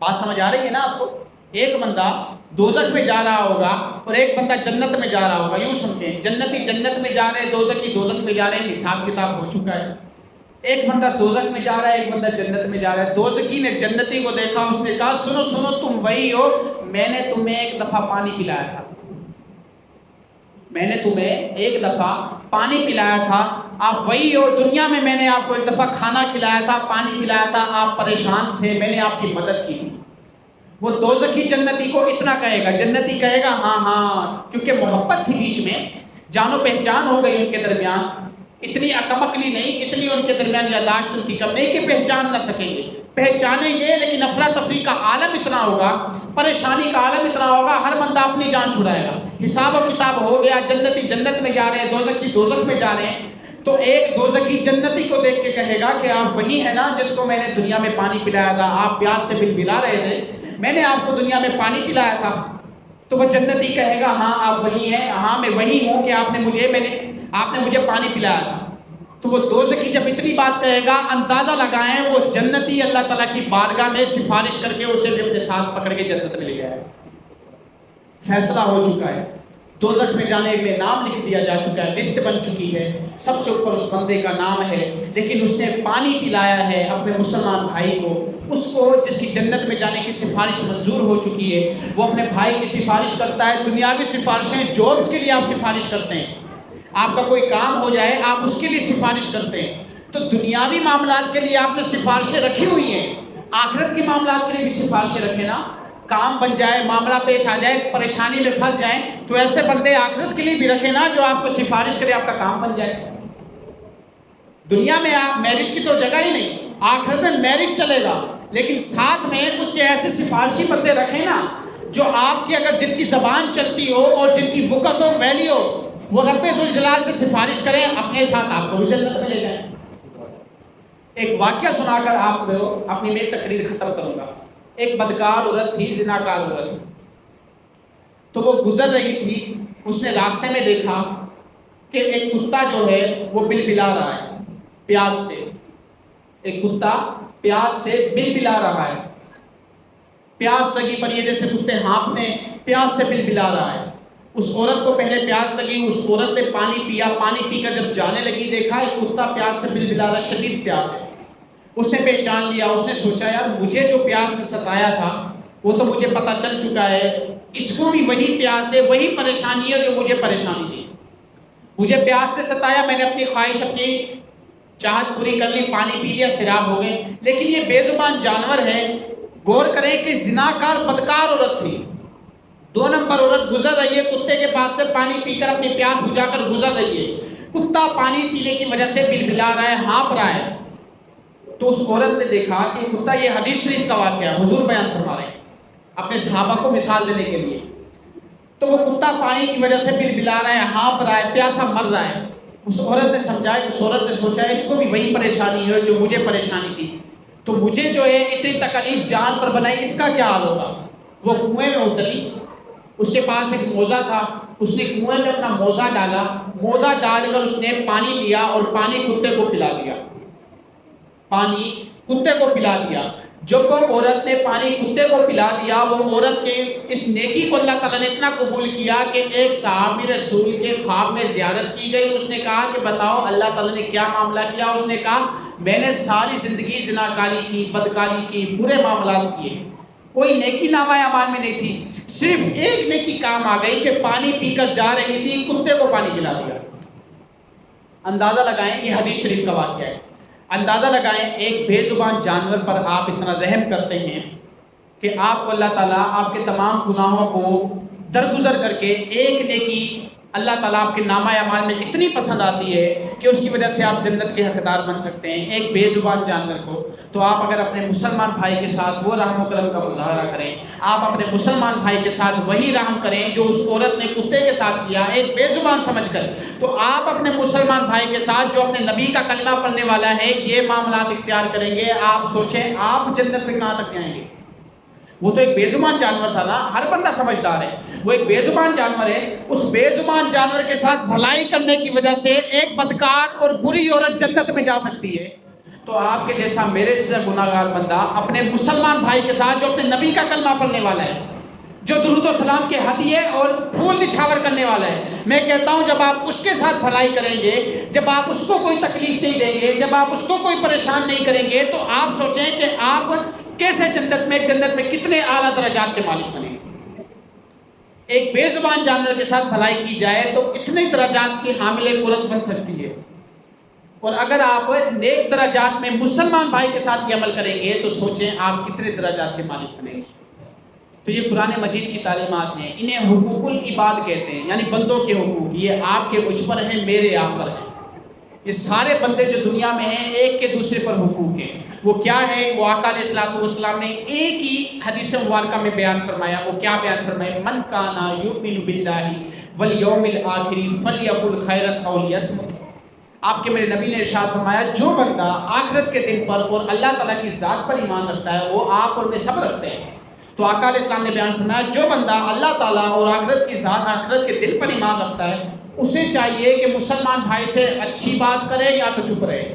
بات سمجھ آ رہی ہے نا آپ کو؟ ایک بندہ دوزخ میں جا رہا ہوگا اور ایک بندہ جنت میں جا رہا ہوگا. یوں سمجھیں، جنتی جنت میں جا رہے ہیں، دوزخی دوزخ میں جا رہے ہیں، حساب کتاب ہو چکا ہے. ایک بندہ دوزخ میں جا رہا ہے، ایک بندہ جنت میں جا رہا ہے. دوزخی نے جنتی کو دیکھا، اس نے کہا سنو تم وہی ہو، میں نے تمہیں ایک دفعہ پانی پلایا تھا، میں نے تمہیں ایک دفعہ پانی پلایا تھا، آپ وہی ہو. دنیا میں میں نے آپ کو ایک دفعہ کھانا کھلایا تھا، پانی پلایا تھا، آپ پریشان تھے، میں نے آپ کی مدد کی تھی. وہ دوزخی جنتی کو اتنا کہے گا، جنتی کہے گا ہاں، کیونکہ محبت تھی بیچ میں، جان و پہچان ہو گئی ان کے درمیان. اتنی عقلی نہیں، اتنی ان کے درمیان یاداشت ان کی کم نہیں کہ پہچان نہ سکیں گے. پہچانیں گے لیکن افراتفری کا عالم اتنا ہوگا، پریشانی کا عالم اتنا ہوگا، ہر بندہ اپنی جان چھڑائے گا. حساب و کتاب ہو گیا، جنتی جنت میں جا رہے ہیں، دوزخی دوزخ میں جا رہے ہیں. تو ایک دوزخی جنتی کو دیکھ کے کہے گا کہ آپ وہی ہیں نا جس کو میں نے دنیا میں پانی پلایا تھا، آپ پیاس سے بلبلا رہے تھے، میں نے آپ کو دنیا میں پانی پلایا تھا. تو وہ جنتی کہے گا ہاں آپ وہی ہیں، ہاں میں وہی ہوں کہ آپ نے مجھے پانی پلایا تھا. تو وہ دوزخی جب اتنی بات کہے گا، اندازہ لگائیں وہ جنتی اللہ تعالیٰ کی بارگاہ میں سفارش کر کے اسے بھی اپنے ساتھ پکڑ کے جنت میں لے جائے. فیصلہ ہو چکا ہے، دوزخ میں جانے میں نام لکھ دیا جا چکا ہے، لسٹ بن چکی ہے، سب سے اوپر اس بندے کا نام ہے. لیکن اس نے پانی پلایا ہے اپنے مسلمان بھائی کو، اس کو جس کی جنت میں جانے کی سفارش منظور ہو چکی ہے، وہ اپنے بھائی کی سفارش کرتا ہے. دنیاوی سفارشیں، جابس کے لیے آپ سفارش کرتے ہیں، آپ کا کوئی کام ہو جائے آپ اس کے لیے سفارش کرتے ہیں. تو دنیاوی معاملات کے لیے آپ نے سفارشیں رکھی ہوئی ہیں، آخرت کے معاملات کے لیے بھی سفارشیں رکھیں نا. کام بن جائے، معاملہ پیش آ جائے، پریشانی میں پھنس جائیں، تو ایسے بندے آخرت کے لیے بھی رکھیں نا جو آپ کو سفارش کرے، آپ کا کام بن جائے۔ دنیا میں آپ میرٹ کی تو جگہ ہی نہیں، آخرت میں میرٹ چلے گا، لیکن ساتھ میں اس کے ایسے سفارشی بندے رکھیں نا جو آپ کی، اگر جن کی زبان چلتی ہو اور جن کی وقت و ویلی ہو، وہ رب ذوالجلال سے سفارش کریں، اپنے ساتھ آپ کو بھی جنت میں لے جائیں۔ ایک واقعہ سنا کر آپ اپنی میں تقریر ختم کروں گا۔ ایک بدکار عورت تھی، زناکار عورت، تو وہ گزر رہی تھی، اس نے راستے میں دیکھا کہ ایک کتا جو ہے وہ بلبلا رہا ہے پیاس سے، ایک کتا پیاس سے بلبلا رہا ہے، پیاس لگی پڑی ہے، جیسے کتے ہانپتے ہیں، پیاس سے بلبلا رہا ہے۔ اس عورت کو پہلے پیاس لگی، اس عورت نے پانی پیا، پانی پی کر جب جانے لگی دیکھا ایک کتا پیاس سے بلبلا رہا، شدید پیاس ہے۔ اس نے پہچان لیا، اس نے سوچا یار مجھے جو پیاس سے ستایا تھا وہ تو مجھے پتہ چل چکا ہے، اس کو بھی وہی پیاس ہے، وہی پریشانی ہے جو مجھے پریشانی تھی، مجھے پیاس سے ستایا، میں نے اپنی خواہش، اپنی چاہت پوری کر لی، پانی پی لیا، سیراب ہو گئے، لیکن یہ بے زبان جانور ہے۔ غور کریں کہ زناکار بدکار عورت تھی، 2 نمبر عورت گزر رہی ہے، کتے کے پاس سے پانی پی کر اپنی پیاس بجھا کر گزر رہی ہے، کتا پانی پینے کی وجہ سے بلبلا رہا ہے، ہانپ رہا ہے۔ تو اس عورت نے دیکھا کہ کتا، یہ حدیث شریف کا واقعہ ہے، حضور بیان فرما رہے ہیں اپنے صحابہ کو مثال دینے کے لیے، تو وہ کتا پانی کی وجہ سے بلبلا رہا ہے، ہانپ رہا ہے، پیاسا مر رہا ہے۔ اس عورت نے سمجھا، اس عورت نے سوچا اس کو بھی وہی پریشانی ہے جو مجھے پریشانی تھی، تو مجھے جو ہے اتنی تکلیف جان پر بنائی، اس کا کیا حال ہوگا۔ وہ کنویں میں اتری، اس کے پاس ایک موزہ تھا، اس نے کنویں میں اپنا موزہ ڈالا، موزہ ڈال کر اس نے پانی لیا اور پانی کتے کو پلا دیا، پانی کتے کو پلا دیا۔ جب وہ عورت نے پانی کتے کو پلا دیا، وہ عورت کے اس نیکی کو اللہ تعالیٰ نے اتنا قبول کیا کہ ایک صحابی رسول کے خواب میں زیارت کی گئی، اس نے کہا کہ بتاؤ اللہ تعالیٰ نے کیا معاملہ کیا، اس نے کہا میں نے ساری زندگی زناکاری کی، بدکاری کی، برے معاملات کیے، کوئی نیکی نامہ اعمال میں نہیں تھی، صرف ایک نیکی کام آ گئی کہ پانی پی کر جا رہی تھی، کتے کو پانی پلا دیا۔ اندازہ لگائیں، یہ حدیث شریف کا واقعہ ہے، اندازہ لگائیں ایک بے زبان جانور پر آپ اتنا رحم کرتے ہیں کہ آپ کو اللہ تعالیٰ آپ کے تمام گناہوں کو درگزر کر کے ایک نیکی اللہ تعالیٰ آپ کے نامہ اعمال میں اتنی پسند آتی ہے کہ اس کی وجہ سے آپ جنت کے حقدار بن سکتے ہیں، ایک بے زبان جانور کو۔ تو آپ اگر اپنے مسلمان بھائی کے ساتھ وہ رحم و کرم کا مظاہرہ کریں، آپ اپنے مسلمان بھائی کے ساتھ وہی رحم کریں جو اس عورت نے کتے کے ساتھ کیا ایک بے زبان سمجھ کر، تو آپ اپنے مسلمان بھائی کے ساتھ جو اپنے نبی کا کلمہ پڑھنے والا ہے یہ معاملات اختیار کریں گے، آپ سوچیں آپ جنت میں کہاں تک جائیں گے۔ وہ تو ایک بے زبان جانور تھا نا، ہر بندہ سمجھدار ہے، وہ ایک بے زبان جانور ہے، اس بے زبان جانور کے ساتھ بھلائی کرنے کی وجہ سے ایک بدکار اور بری عورت جنت میں جا سکتی ہے، تو آپ کے جیسا میرے جیسا گناہگار بندہ اپنے مسلمان بھائی کے ساتھ جو اپنے نبی کا کلمہ پڑھنے والا ہے، جو درود و سلام کے ہدیے اور پھول نچھاور کرنے والا ہے، میں کہتا ہوں جب آپ اس کے ساتھ بھلائی کریں گے، جب آپ اس کو کوئی تکلیف نہیں دیں گے، جب آپ اس کو کوئی پریشان نہیں کریں گے، تو آپ سوچیں کہ آپ کیسے جنت میں کتنے اعلیٰ درجات کے مالک بنیں گے۔ ایک بے زبان جانور کے ساتھ بھلائی کی جائے تو اتنے درجات کی حامل ایک عورت بن سکتی ہے، اور اگر آپ نیک درجات میں مسلمان بھائی کے ساتھ یہ عمل کریں گے تو سوچیں آپ کتنے درجات کے مالک بنیں گے۔ تو یہ قرآن مجید کی تعلیمات ہیں، انہیں حقوق العباد کہتے ہیں، یعنی بندوں کے حقوق، یہ آپ کے مجھ پر ہیں، میرے آپ پر ہیں، یہ سارے بندے جو دنیا میں ہیں ایک کے دوسرے پر حقوق ہیں۔ وہ کیا ہے؟ وہ آقا علیہ الصلوۃ والسلام نے ایک ہی حدیث مبارکہ میں بیان فرمایا، وہ کیا بیان فرمایا؟ من کان یؤمن باللہ والیوم الآخر فلیقل خیرا او لیصمت۔ آپ کے میرے نبی نے ارشاد فرمایا جو بندہ آخرت کے دن پر اور اللہ تعالیٰ کی ذات پر ایمان رکھتا ہے وہ آپ اور میں سب رکھتے ہیں، تو آقا علیہ السلام نے بیان فرمایا جو بندہ اللہ تعالیٰ اور آخرت کی ذات، آخرت کے دل پر ایمان رکھتا ہے، اسے چاہیے کہ مسلمان بھائی سے اچھی بات کرے یا تو چپ رہے۔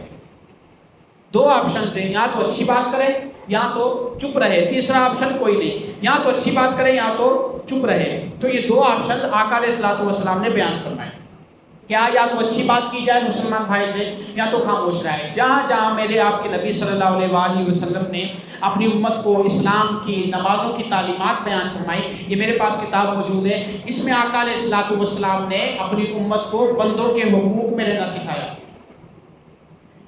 2 آپشنز ہیں، یا تو اچھی بات کرے یا تو چپ رہے، تیسرا آپشن کوئی نہیں، یا تو اچھی بات کرے یا تو چپ رہے۔ تو یہ 2 آپشنز آقا علیہ الصلوۃ والسلام نے بیان فرمائے، کیا یا تو اچھی بات کی جائے مسلمان بھائی سے یا تو خاموش رہے۔ جہاں جہاں میرے آپ کے نبی صلی اللہ علیہ وآلہ وسلم نے اپنی امت کو اسلام کی نمازوں کی تعلیمات بیان فرمائی، یہ میرے پاس کتاب موجود ہے، اس میں آقا علیہ الصلوۃ والسلام نے اپنی امت کو بندوں کے حقوق میں رہنا سکھایا۔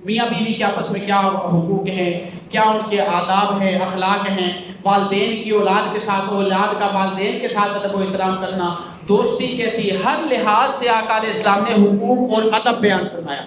میاں بیوی کے آپس میں کیا حقوق ہیں، کیا ان کے آداب ہیں، اخلاق ہیں، والدین کی اولاد کے ساتھ، اولاد کا والدین کے ساتھ ادب و احترام کرنا، دوستی کیسی، ہر لحاظ سے آقا علیہ السلام نے حقوق اور ادب بیان فرمایا۔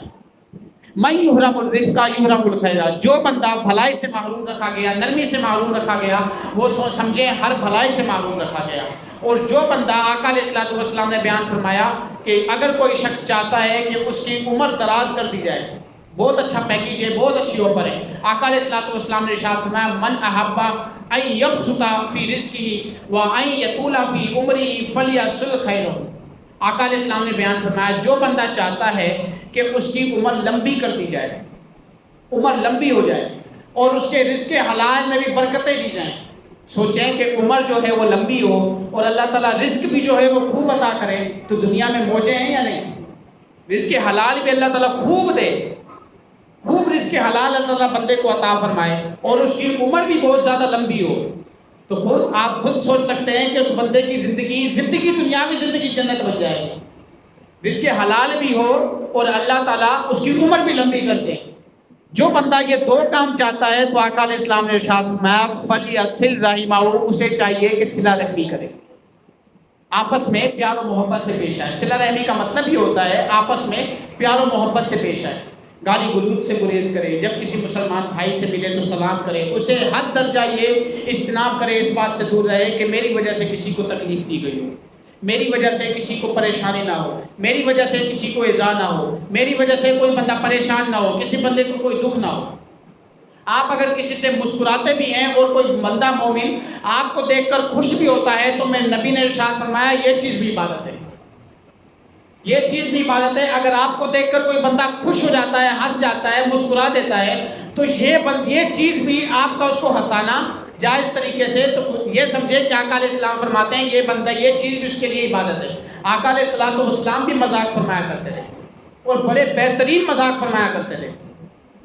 من یحرم الرزق یحرم الخیر، جو بندہ بھلائی سے محروم رکھا گیا، نرمی سے محروم رکھا گیا، وہ سمجھیں ہر بھلائی سے محروم رکھا گیا۔ اور جو بندہ، آقا علیہ السلام نے بیان فرمایا کہ اگر کوئی شخص چاہتا ہے کہ اس کی عمر دراز کر دی جائے، بہت اچھا پیکیج ہے، بہت اچھی آفر ہے، آقا علیہ السلام نے ارشاد فرمایا من احب ان یبسط فی رزقہ وان یطول فی عمرہ فلیصل خیرہ۔ آقا علیہ السلام نے بیان فرمایا جو بندہ چاہتا ہے کہ اس کی عمر لمبی کر دی جائے، عمر لمبی ہو جائے اور اس کے رزق حلال میں بھی برکتیں دی جائیں، سوچیں کہ عمر جو ہے وہ لمبی ہو اور اللہ تعالیٰ رزق بھی جو ہے وہ خوب عطا کرے، تو دنیا میں موجیں ہیں یا نہیں؟ رزق حلال بھی اللہ تعالیٰ خوب دے، خوب رزق حلال اللہ تعالیٰ بندے کو عطا فرمائے اور اس کی عمر بھی بہت زیادہ لمبی ہو، تو آپ خود سوچ سکتے ہیں کہ اس بندے کی زندگی دنیاوی زندگی جنت بن جائے گی، رزق حلال بھی ہو اور اللہ تعالیٰ اس کی عمر بھی لمبی کر دے۔ جو بندہ یہ دو کام چاہتا ہے تو آقا علیہ السلام نے ارشاد فرمایا فلیصل رحمہ، اسے چاہیے کہ صلہ رحمی کرے، آپس میں پیار و محبت سے پیش آئے۔ صلہ رحمی کا مطلب یہ ہوتا ہے آپس میں پیار و محبت سے پیش آئے، گالی گلوچ سے گریز کرے، جب کسی مسلمان بھائی سے ملے تو سلام کرے، اسے حد درجہ یہ اجتناب کرے، اس بات سے دور رہے کہ میری وجہ سے کسی کو تکلیف دی گئی ہو، میری وجہ سے کسی کو پریشانی نہ ہو، میری وجہ سے کسی کو ایذا نہ ہو، میری وجہ سے کوئی بندہ پریشان نہ ہو، کسی بندے کو کوئی دکھ نہ ہو۔ آپ اگر کسی سے مسکراتے بھی ہیں اور کوئی بندہ مومن آپ کو دیکھ کر خوش بھی ہوتا ہے تو میں نبی نے ارشاد فرمایا یہ چیز بھی عبادت ہے، یہ چیز بھی عبادت ہے۔ اگر آپ کو دیکھ کر کوئی بندہ خوش ہو جاتا ہے، ہنس جاتا ہے، مسکرا دیتا ہے تو یہ چیز بھی آپ کا اس کو ہنسانا جائز طریقے سے، تو یہ سمجھے کہ آقا علیہ السلام فرماتے ہیں یہ بندہ، یہ چیز بھی اس کے لیے عبادت ہے۔ آقا علیہ السلام بھی مذاق فرمایا کرتے تھے اور بڑے بہترین مذاق فرمایا کرتے تھے۔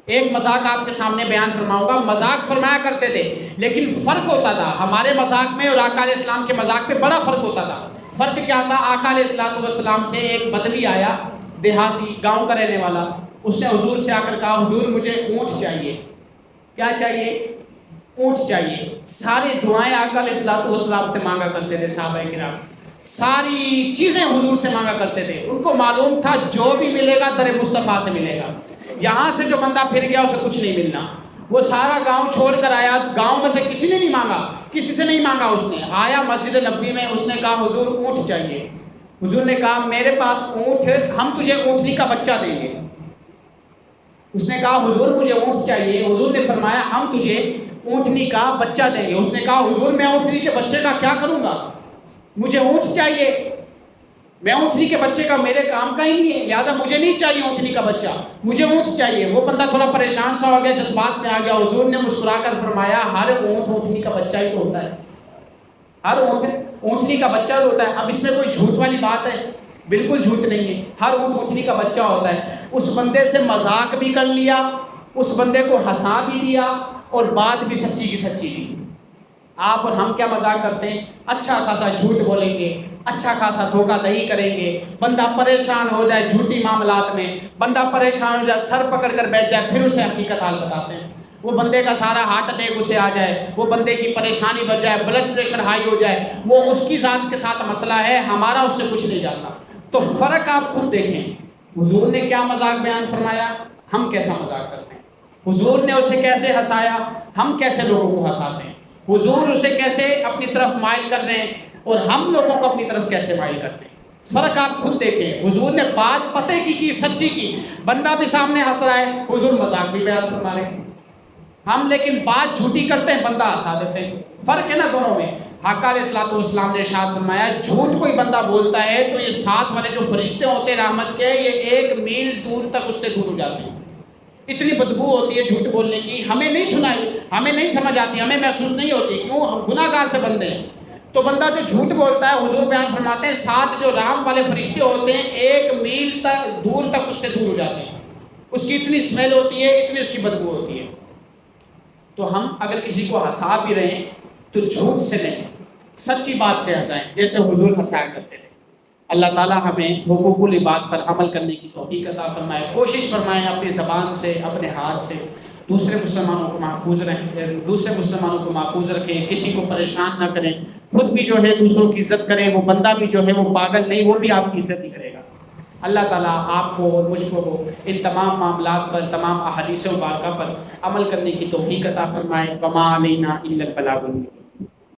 ایک مذاق آپ کے سامنے بیان فرماؤں گا، مذاق فرمایا کرتے تھے لیکن فرق ہوتا تھا ہمارے مذاق میں اور آقا علیہ السلام کے مذاق میں، بڑا فرق ہوتا تھا۔ فرق کیا تھا؟ آقا علیہ السلام سے ایک بدوی آیا، دیہاتی گاؤں کا رہنے والا، اس نے حضور سے آ کر کہا حضور مجھے اونٹ چاہیے۔ کیا چاہیے؟ اونٹ چاہیے۔ ساری دعائیں آقا علیہ السلام سے مانگا کرتے تھے صحابہ کرام، ساری چیزیں حضور سے مانگا کرتے تھے، ان کو معلوم تھا جو بھی ملے گا در مصطفیٰ سے ملے گا، یہاں سے جو بندہ پھر گیا اسے کچھ نہیں ملنا۔ وہ سارا گاؤں چھوڑ کر آیا، گاؤں میں سے کسی نے نہیں مانگا، کسی سے نہیں مانگا، اس نے آیا مسجد نبوی میں، اس نے کہا حضور اونٹ چاہیے۔ حضور نے کہا میرے پاس اونٹ ہے، ہم تجھے اونٹنی کا بچہ دیں گے۔ اس نے کہا حضور مجھے اونٹ چاہیے، حضور نے فرمایا ہم تجھے اونٹنی کا بچہ دیں گے۔ اس نے کہا حضور میں اونٹنی کے بچے کا کیا کروں گا، مجھے اونٹ چاہیے، میں اونٹنی کے بچے کا میرے کام کا ہی نہیں ہے، لہٰذا مجھے نہیں چاہیے اونٹنی کا بچہ، مجھے اونٹ چاہیے۔ وہ بندہ تھوڑا پریشان سا ہو گیا، جذبات میں آ گیا۔ حضور نے مسکرا کر فرمایا ہر اونٹ اونٹنی کا بچہ ہی تو ہوتا ہے، ہر اونٹ اونٹنی کا بچہ تو ہوتا ہے۔ اب اس میں کوئی جھوٹ والی بات ہے؟ بالکل جھوٹ نہیں ہے، ہر اونٹ اونٹنی کا بچہ ہوتا ہے۔ اس بندے سے مذاق بھی کر لیا، اس بندے کو ہنسا بھی دیا اور بات بھی سچی کی سچی دی۔ آپ اور ہم کیا مذاق کرتے ہیں؟ اچھا خاصا جھوٹ بولیں گے، اچھا خاصا دھوکہ دہی کریں گے، بندہ پریشان ہو جائے جھوٹی معاملات میں، بندہ پریشان ہو جائے سر پکڑ کر بیٹھ جائے، پھر اسے حقیقت حال بتاتے ہیں۔ وہ بندے کا سارا ہارٹ اٹیک اسے آ جائے، وہ بندے کی پریشانی بڑھ جائے، بلڈ پریشر ہائی ہو جائے، وہ اس کی ذات کے ساتھ مسئلہ ہے، ہمارا اس سے کچھ نہیں جاتا۔ تو فرق آپ خود دیکھیں، حضور نے کیا مذاق بیان فرمایا، ہم کیسا مذاق کرتے ہیں، حضور نے اسے کیسے ہنسایا، ہم کیسے لوگوں کو ہنساتے ہیں، حضور اسے کیسے اپنی طرف مائل کر رہے ہیں اور ہم لوگوں کو اپنی طرف کیسے مائل کرتے ہیں۔ فرق آپ خود دیکھیں، حضور نے بات پتے کی سچی کی، بندہ بھی سامنے ہنس رہا ہے، حضور مذاق بھی بیان فرما رہے ہیں۔ ہم لیکن بات جھوٹی کرتے ہیں، بندہ ہنسا دیتے ہیں، فرق ہے نا دونوں میں۔ آقا علیہ السلام نے ارشاد فرمایا جھوٹ کوئی بندہ بولتا ہے تو یہ ساتھ والے جو فرشتے ہوتے ہیں رحمت کے، یہ 1 میل دور تک اس سے دور ہو جاتے ہیں۔ اتنی بدبو ہوتی ہے جھوٹ بولنے کی، ہمیں نہیں سنائی، ہمیں نہیں سمجھ آتی، ہمیں محسوس نہیں ہوتی، کیوں؟ ہم گناہ گار سے بندے ہیں۔ تو بندہ جو جھوٹ بولتا ہے، حضور بیان فرماتے ہیں ساتھ جو رحم والے فرشتے ہوتے ہیں 1 میل تک دور تک اس سے دور ہو جاتے ہیں، اس کی اتنی اسمیل ہوتی ہے، اتنی اس کی بدبو ہوتی ہے۔ تو ہم اگر کسی کو ہنسا بھی رہے ہیں تو جھوٹ سے نہیں، سچی بات سے ہنسائیں، جیسے حضور ہنسایا کرتے تھے۔ اللہ تعالیٰ ہمیں حقوق العباد پر عمل کرنے کی توفیق عطا فرمائے. کوشش فرمائیں اپنی زبان سے، اپنے ہاتھ سے دوسرے مسلمانوں کو محفوظ رکھیں، کسی کو پریشان نہ کریں، خود بھی جو ہے دوسروں کی عزت کریں. وہ بندہ بھی جو ہے وہ پاگل نہیں، وہ بھی آپ کی عزت ہی کرے گا. اللہ تعالیٰ آپ کو اور مجھ کو ان تمام معاملات پر، تمام احادیث مبارکہ پر عمل کرنے کی توفیق عطا فرمائے. وما علینا الا البلاغ.